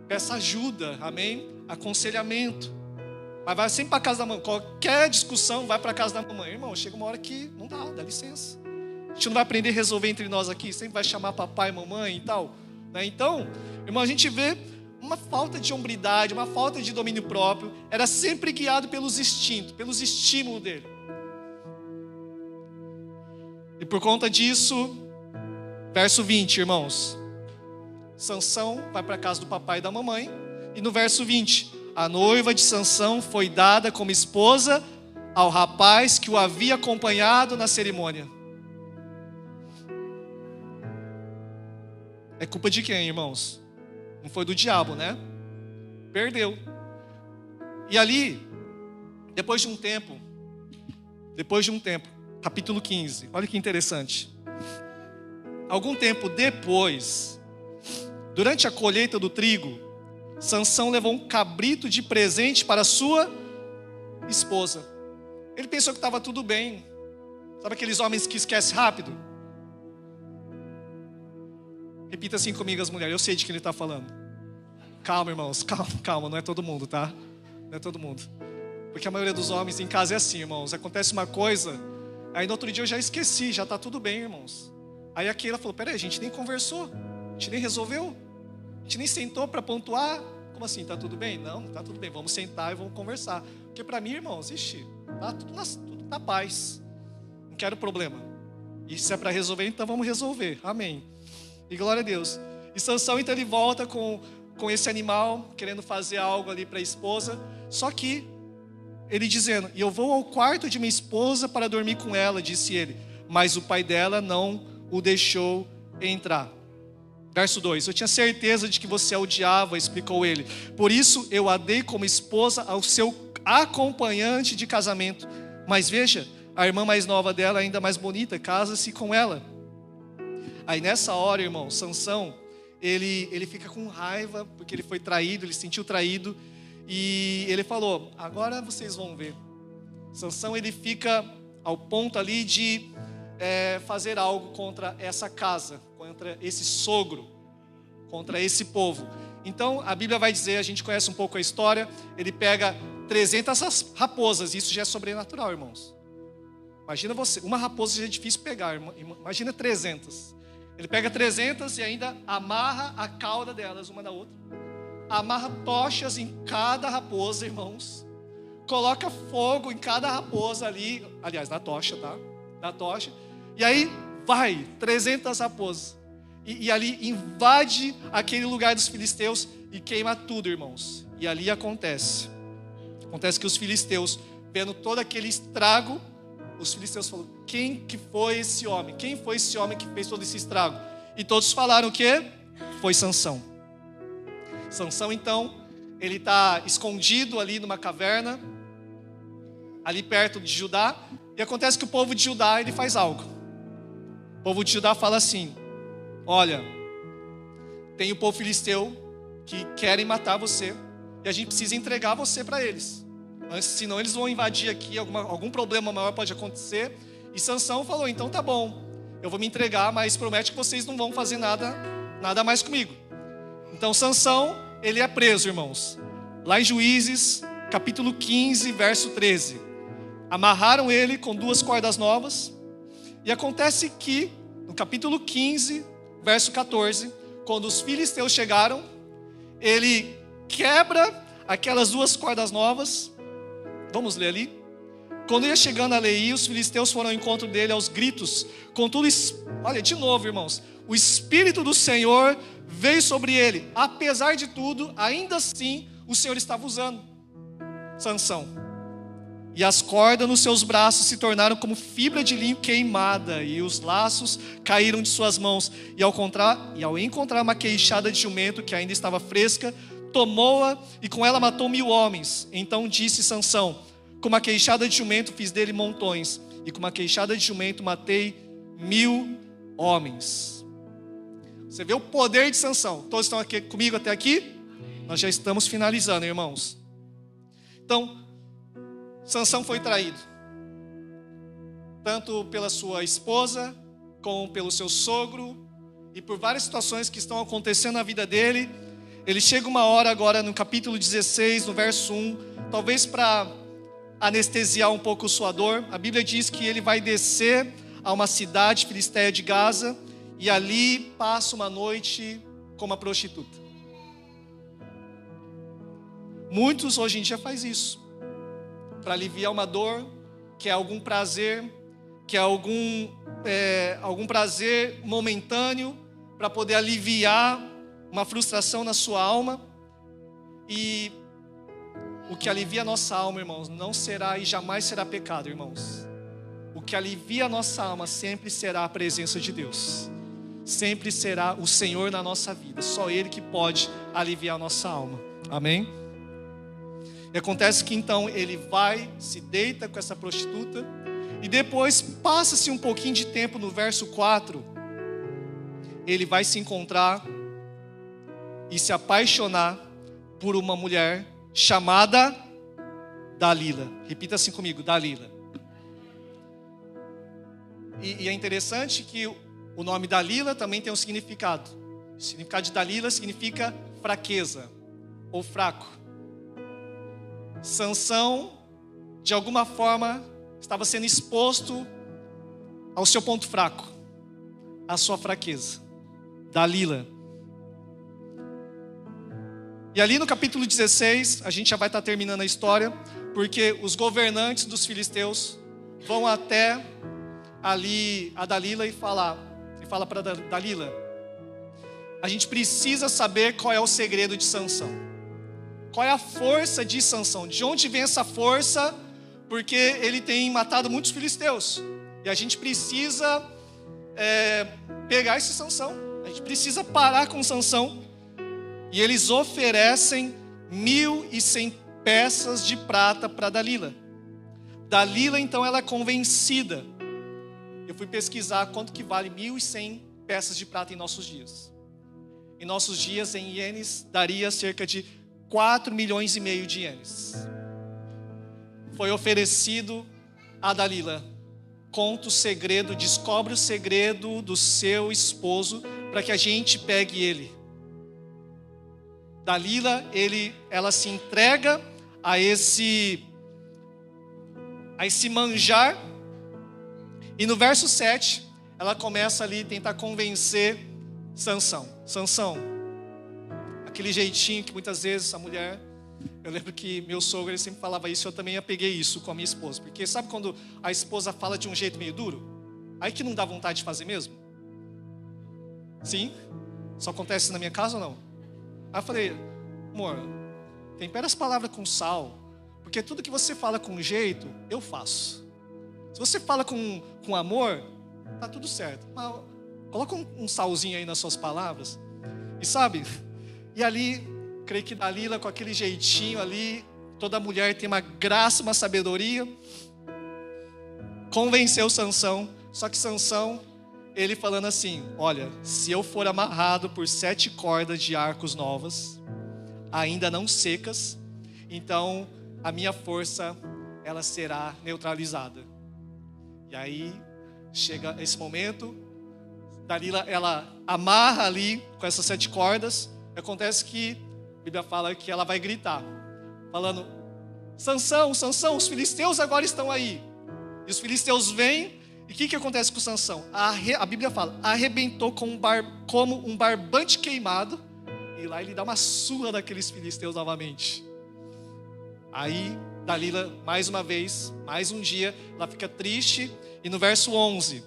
Peça ajuda, amém? Aconselhamento. Mas vai sempre para a casa da mamãe. Qualquer discussão, vai para a casa da mamãe. Irmão, chega uma hora que não dá licença. A gente não vai aprender a resolver entre nós aqui. Sempre vai chamar papai e mamãe e tal, né? Então, irmão, a gente vê uma falta de hombridade, uma falta de domínio próprio. Era sempre guiado pelos instintos, pelos estímulos dele. E por conta disso, verso 20, irmãos, Sansão vai para a casa do papai e da mamãe. E no verso 20, a noiva de Sansão foi dada como esposa ao rapaz que o havia acompanhado na cerimônia. É culpa de quem, irmãos? Não foi do diabo, né? Perdeu. E ali, depois de um tempo, capítulo 15, olha que interessante. Algum tempo depois, durante a colheita do trigo, Sansão levou um cabrito de presente para sua esposa. Ele pensou que estava tudo bem. Sabe aqueles homens que esquecem rápido? Repita assim comigo as mulheres, eu sei de quem ele está falando. Calma, irmãos, calma, não é todo mundo, tá? Não é todo mundo. Porque a maioria dos homens em casa é assim, irmãos. Acontece uma coisa, aí no outro dia eu já esqueci, já está tudo bem, irmãos. Aí a Keila falou: peraí, a gente nem conversou, a gente nem resolveu, a gente nem sentou para pontuar. Como assim, está tudo bem? Não está tudo bem, vamos sentar e vamos conversar. Porque para mim, irmãos, está tudo na paz. Não quero problema. E se é para resolver, então vamos resolver. Amém. E glória a Deus. E Sansão, então, ele volta com esse animal, querendo fazer algo ali para a esposa. Só que, ele dizendo: e eu vou ao quarto de minha esposa para dormir com ela, disse ele. Mas o pai dela não o deixou entrar. Verso 2: eu tinha certeza de que você a odiava, explicou ele. Por isso eu a dei como esposa ao seu acompanhante de casamento. Mas veja, a irmã mais nova dela, ainda mais bonita, casa-se com ela. Aí nessa hora, irmão, Sansão, ele fica com raiva, porque ele foi traído, ele se sentiu traído. E ele falou: agora vocês vão ver. Sansão, ele fica ao ponto ali de fazer algo contra essa casa, contra esse sogro, contra esse povo. Então a Bíblia vai dizer, a gente conhece um pouco a história, ele pega 300 raposas, isso já é sobrenatural, irmãos. Imagina você, uma raposa já é difícil pegar, imagina 300. Ele pega 300 e ainda amarra a cauda delas uma na outra, amarra tochas em cada raposa, irmãos, coloca fogo em cada raposa ali, aliás, na tocha, tá? Na tocha. E aí vai 300 raposas. e ali invade aquele lugar dos filisteus e queima tudo, irmãos. E ali acontece que os filisteus, vendo todo aquele estrago, os filisteus falaram: quem que foi esse homem? Quem foi esse homem que fez todo esse estrago? E todos falaram o quê? Foi Sansão. Sansão, então, ele está escondido ali numa caverna, ali perto de Judá, e acontece que o povo de Judá, ele faz algo. O povo de Judá fala assim: olha, tem o povo filisteu que querem matar você, e a gente precisa entregar você para eles, senão eles vão invadir aqui, algum problema maior pode acontecer. E Sansão falou: então tá bom, eu vou me entregar, mas promete que vocês não vão fazer nada mais comigo. Então Sansão, ele é preso, irmãos. Lá em Juízes, capítulo 15, verso 13. Amarraram ele com 2 cordas novas. E acontece que, no capítulo 15, verso 14, quando os filisteus chegaram, ele quebra aquelas 2 cordas novas. Vamos ler ali. Quando ia chegando a Leí, os filisteus foram ao encontro dele aos gritos. Contudo, olha, de novo, irmãos, o Espírito do Senhor veio sobre ele. Apesar de tudo, ainda assim, o Senhor estava usando Sansão. E as cordas nos seus braços se tornaram como fibra de linho queimada, e os laços caíram de suas mãos. E ao encontrar uma queixada de jumento que ainda estava fresca, tomou-a e com ela matou 1000 homens. Então disse Sansão: com uma queixada de jumento fiz dele montões, e com uma queixada de jumento matei 1000 homens. Você vê o poder de Sansão. Todos estão aqui comigo até aqui? Nós já estamos finalizando, irmãos. Então, Sansão foi traído, tanto pela sua esposa, como pelo seu sogro, e por várias situações que estão acontecendo na vida dele. Ele chega uma hora agora no capítulo 16, no verso 1, talvez para anestesiar um pouco sua dor. A Bíblia diz que ele vai descer a uma cidade filisteia de Gaza, e ali passa uma noite com uma prostituta. Muitos hoje em dia fazem isso, para aliviar uma dor, que é algum prazer, que é algum prazer momentâneo, para poder aliviar uma frustração na sua alma. E o que alivia a nossa alma, irmãos, não será e jamais será pecado, irmãos. O que alivia a nossa alma sempre será a presença de Deus. Sempre será o Senhor na nossa vida. Só Ele que pode aliviar a nossa alma. Amém? E acontece que então ele vai, se deita com essa prostituta, e depois passa-se um pouquinho de tempo, no verso 4, ele vai se encontrar e se apaixonar por uma mulher chamada Dalila. Repita assim comigo: Dalila. E é interessante que o nome Dalila também tem um significado. O significado de Dalila significa fraqueza ou fraco. Sansão, de alguma forma, estava sendo exposto ao seu ponto fraco, à sua fraqueza. Dalila. E ali no capítulo 16, a gente já vai estar terminando a história, porque os governantes dos filisteus vão até ali a Dalila e fala para Dalila: a gente precisa saber qual é o segredo de Sansão. Qual é a força de Sansão? De onde vem essa força? Porque ele tem matado muitos filisteus. E a gente precisa pegar esse Sansão. A gente precisa parar com Sansão. E eles oferecem 1.100 peças de prata para Dalila. Dalila, então, ela é convencida. Eu fui pesquisar quanto que vale 1.100 peças de prata em nossos dias. Em nossos dias, em ienes, daria cerca de 4,5 milhões de ienes. Foi oferecido a Dalila: conta o segredo, descobre o segredo do seu esposo, para que a gente pegue ele. Dalila, ela se entrega a esse manjar, e no verso 7, ela começa ali a tentar convencer Sansão. Sansão, aquele jeitinho que muitas vezes a mulher... Eu lembro que meu sogro, ele sempre falava isso, eu também peguei isso com a minha esposa. Porque sabe quando a esposa fala de um jeito meio duro? Aí que não dá vontade de fazer mesmo? Sim. Só acontece na minha casa ou não? Aí eu falei, amor, tempera as palavras com sal, porque tudo que você fala com jeito, eu faço. Se você fala com amor, tá tudo certo. Mas coloca um salzinho aí nas suas palavras. E sabe, e ali, creio que Dalila com aquele jeitinho ali, toda mulher tem uma graça, uma sabedoria, convenceu Sansão. Só que Sansão, ele falando assim, olha, se eu for amarrado por 7 cordas de arcos novas, ainda não secas, então a minha força, ela será neutralizada. E aí, chega esse momento, Dalila, ela amarra ali com essas 7 cordas, acontece que a Bíblia fala que ela vai gritar, falando, Sansão, Sansão, os filisteus agora estão aí. E os filisteus vêm, e o que acontece com Sansão? A Bíblia fala, arrebentou como um barbante queimado, e lá ele dá uma surra daqueles filisteus novamente. Aí, Dalila, mais uma vez, mais um dia, ela fica triste, e no verso 11,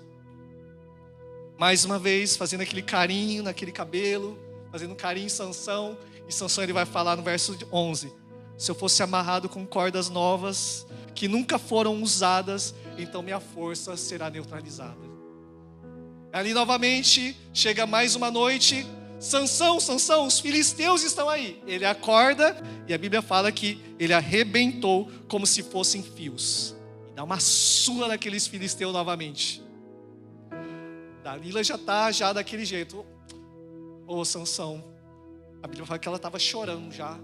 mais uma vez, fazendo aquele carinho naquele cabelo, fazendo um carinho em Sansão, e Sansão ele vai falar no verso 11, se eu fosse amarrado com cordas novas, que nunca foram usadas, então minha força será neutralizada. Ali novamente, chega mais uma noite, Sansão, Sansão, os filisteus estão aí. Ele acorda, e a Bíblia fala que ele arrebentou como se fossem fios. E dá uma surra naqueles filisteus novamente. Dalila já está daquele jeito. Ô Sansão, a Bíblia fala que ela estava chorando já,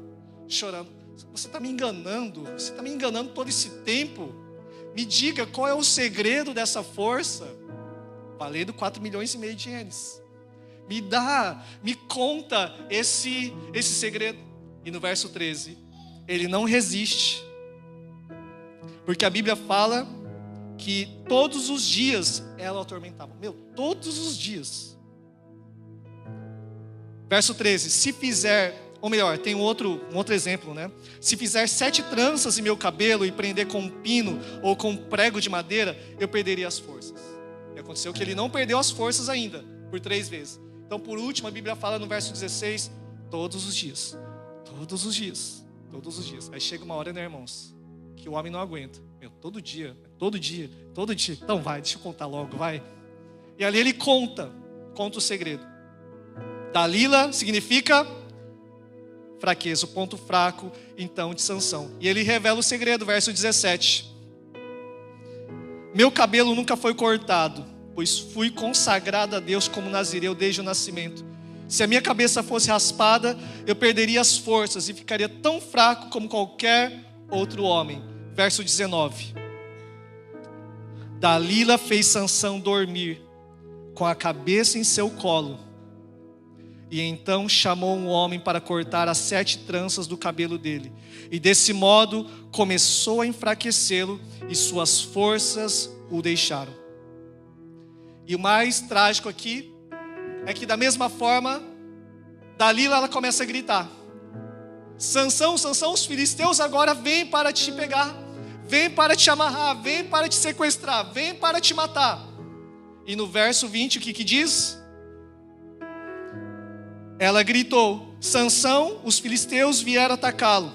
chorando. Você está me enganando todo esse tempo. Me diga qual é o segredo dessa força. Valendo 4,5 milhões de ienes. Me conta esse segredo. E no verso 13, ele não resiste. Porque a Bíblia fala que todos os dias ela o atormentava. Todos os dias. Verso 13, se fizer... Ou melhor, tem um outro exemplo, né? Se fizer 7 tranças em meu cabelo e prender com um pino ou com um prego de madeira, eu perderia as forças. E aconteceu que ele não perdeu as forças ainda, por 3 vezes. Então, por último, a Bíblia fala no verso 16, todos os dias, todos os dias, todos os dias. Aí chega uma hora, né, irmãos, que o homem não aguenta. Todo dia. Então vai, deixa eu contar logo, vai. E ali ele conta o segredo. Dalila significa... fraqueza, o ponto fraco, então, de Sansão. E ele revela o segredo, verso 17. Meu cabelo nunca foi cortado, pois fui consagrado a Deus como nazireu desde o nascimento. Se a minha cabeça fosse raspada, eu perderia as forças e ficaria tão fraco como qualquer outro homem. Verso 19. Dalila fez Sansão dormir com a cabeça em seu colo. E então chamou um homem para cortar as 7 tranças do cabelo dele. E desse modo começou a enfraquecê-lo e suas forças o deixaram. E o mais trágico aqui é que da mesma forma, Dalila ela começa a gritar. Sansão, Sansão, os filisteus agora vêm para te pegar. Vêm para te amarrar, vêm para te sequestrar, vêm para te matar. E no verso 20 o que diz? Ela gritou, Sansão, os filisteus vieram atacá-lo.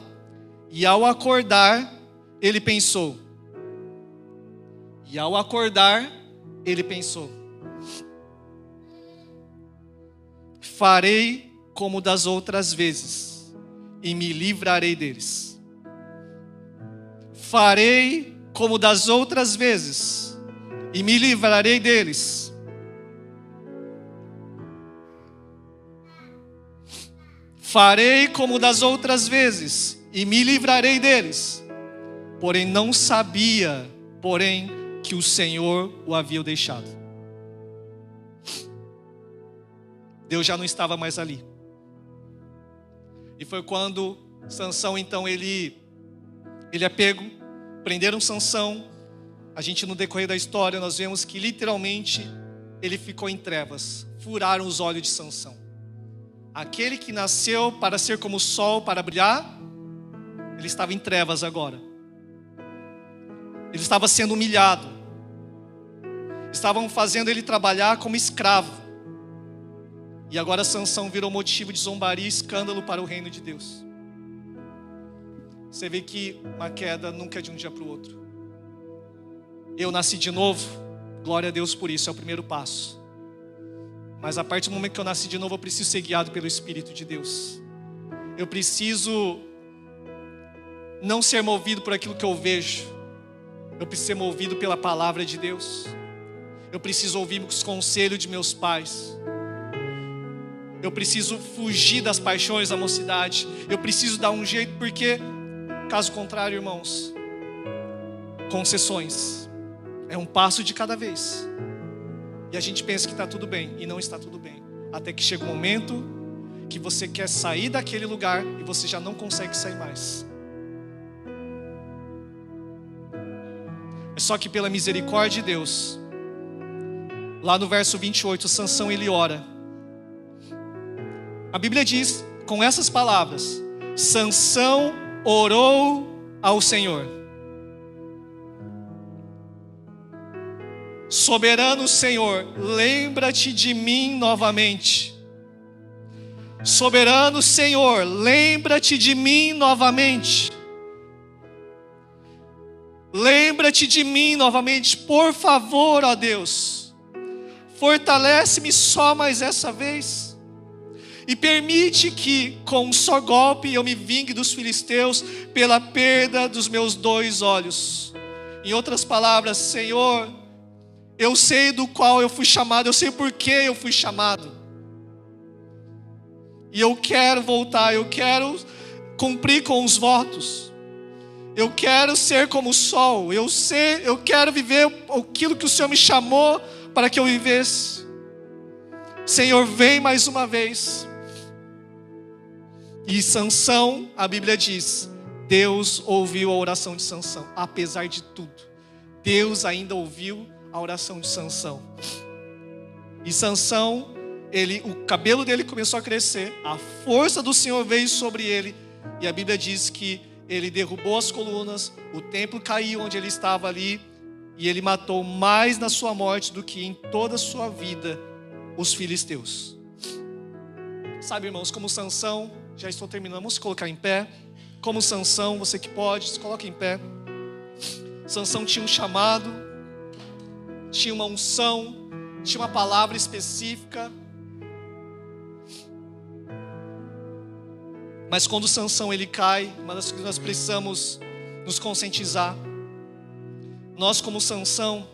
E ao acordar, ele pensou. Farei como das outras vezes, e me livrarei deles. Farei como das outras vezes, e me livrarei deles. Farei como das outras vezes, e me livrarei deles. Porém não sabia, que o Senhor o havia deixado. Deus já não estava mais ali. E foi quando Sansão, então, ele é pego, prenderam Sansão. A gente, no decorrer da história, nós vemos que literalmente ele ficou em trevas. Furaram os olhos de Sansão. Aquele que nasceu para ser como o sol, para brilhar, ele estava em trevas agora. Ele estava sendo humilhado. Estavam fazendo ele trabalhar como escravo. E agora Sansão virou motivo de zombaria e escândalo para o reino de Deus. Você vê que uma queda nunca é de um dia para o outro. Eu nasci de novo, glória a Deus por isso, é o primeiro passo. Mas a partir do momento que eu nasci de novo, eu preciso ser guiado pelo Espírito de Deus. Eu preciso não ser movido por aquilo que eu vejo. Eu preciso ser movido pela palavra de Deus. Eu preciso ouvir os conselhos de meus pais. Eu preciso fugir das paixões da mocidade. Eu preciso dar um jeito, porque, caso contrário, irmãos, concessões. É um passo de cada vez. E a gente pensa que está tudo bem, e não está tudo bem. Até que chega um momento que você quer sair daquele lugar e você já não consegue sair mais. É só que pela misericórdia de Deus, lá no verso 28, Sansão ele ora. A Bíblia diz, com essas palavras: Sansão orou ao Senhor. Soberano Senhor, lembra-te de mim novamente. Soberano Senhor, lembra-te de mim novamente. Lembra-te de mim novamente, por favor, ó Deus. Fortalece-me só mais essa vez. E permite que, com um só golpe, eu me vingue dos filisteus pela perda dos meus 2 olhos. Em outras palavras, Senhor, eu sei do qual eu fui chamado, eu sei por que eu fui chamado. E eu quero voltar, eu quero cumprir com os votos. Eu quero ser como o sol, eu quero viver aquilo que o Senhor me chamou para que eu vivesse. Senhor, vem mais uma vez. E Sansão, a Bíblia diz, Deus ouviu a oração de Sansão, apesar de tudo. Deus ainda ouviu a oração de Sansão. E Sansão, o cabelo dele começou a crescer, a força do Senhor veio sobre ele, e a Bíblia diz que ele derrubou as colunas, o templo caiu onde ele estava ali, e ele matou mais na sua morte do que em toda a sua vida os filisteus. Sabe, irmãos, como Sansão, já estou terminando, vamos se colocar em pé. Como Sansão, você que pode, se coloca em pé. Sansão tinha um chamado, tinha uma unção, tinha uma palavra específica. Mas quando Sansão ele cai, uma das coisas que nós precisamos nos conscientizar, nós como Sansão,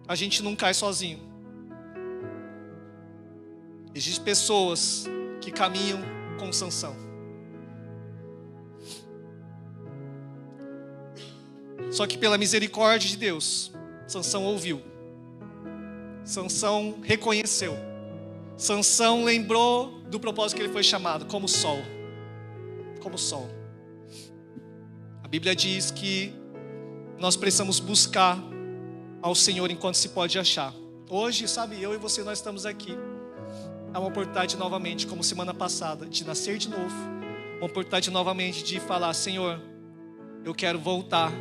a gente não cai sozinho. Existem pessoas que caminham com Sansão. Só que pela misericórdia de Deus, Sansão ouviu. Sansão reconheceu. Sansão lembrou do propósito que ele foi chamado, como sol. Como sol. A Bíblia diz que nós precisamos buscar ao Senhor enquanto se pode achar. Hoje, sabe, eu e você, nós estamos aqui. É uma oportunidade novamente, como semana passada, de nascer de novo. Uma oportunidade novamente de falar: Senhor, eu quero voltar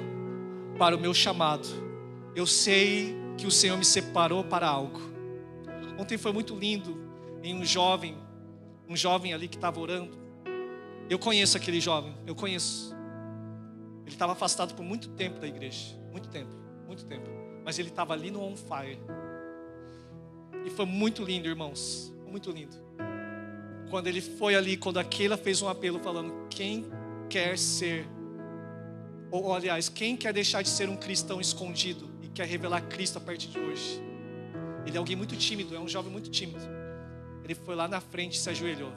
para o meu chamado. Eu sei que o Senhor me separou para algo. Ontem foi muito lindo em um jovem ali que estava orando. Eu conheço aquele jovem, eu conheço. Ele estava afastado por muito tempo da igreja, muito tempo. Mas ele estava ali no on fire. E foi muito lindo, irmãos, muito lindo. Quando ele foi ali, quando a Keila fez um apelo falando: quem quer ser, ou aliás, quem quer deixar de ser um cristão escondido e quer revelar Cristo a partir de hoje? Ele é alguém muito tímido, é um jovem muito tímido. Ele foi lá na frente e se ajoelhou.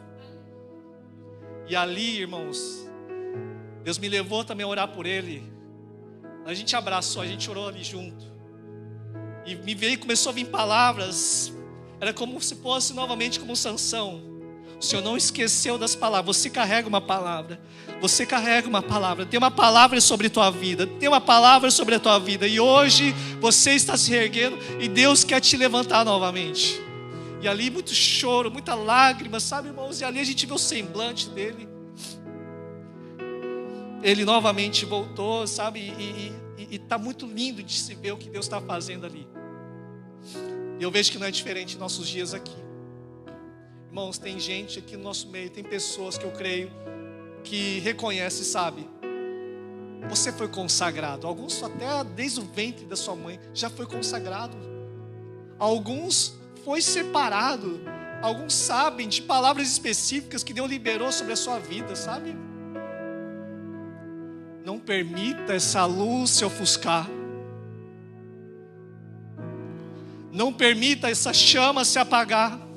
E ali, irmãos, Deus me levou também a orar por ele. A gente abraçou, a gente orou ali junto. E começou a vir palavras. Era como se fosse novamente como Sansão. O Senhor não esqueceu das palavras. Você carrega uma palavra. Você carrega uma palavra. Tem uma palavra sobre a tua vida. Tem uma palavra sobre a tua vida. E hoje você está se reerguendo e Deus quer te levantar novamente. E ali muito choro, muita lágrima, sabe, irmãos? E ali a gente vê o semblante dele. Ele novamente voltou, sabe? E está muito lindo de se ver o que Deus está fazendo ali. E eu vejo que não é diferente em nossos dias aqui. Irmãos, tem gente aqui no nosso meio, tem pessoas que eu creio que reconhece e sabe. Você foi consagrado. Alguns até desde o ventre da sua mãe já foi consagrado. Alguns foi separado. Alguns sabem de palavras específicas que Deus liberou sobre a sua vida, sabe? Não permita essa luz se ofuscar. Não permita essa chama se apagar.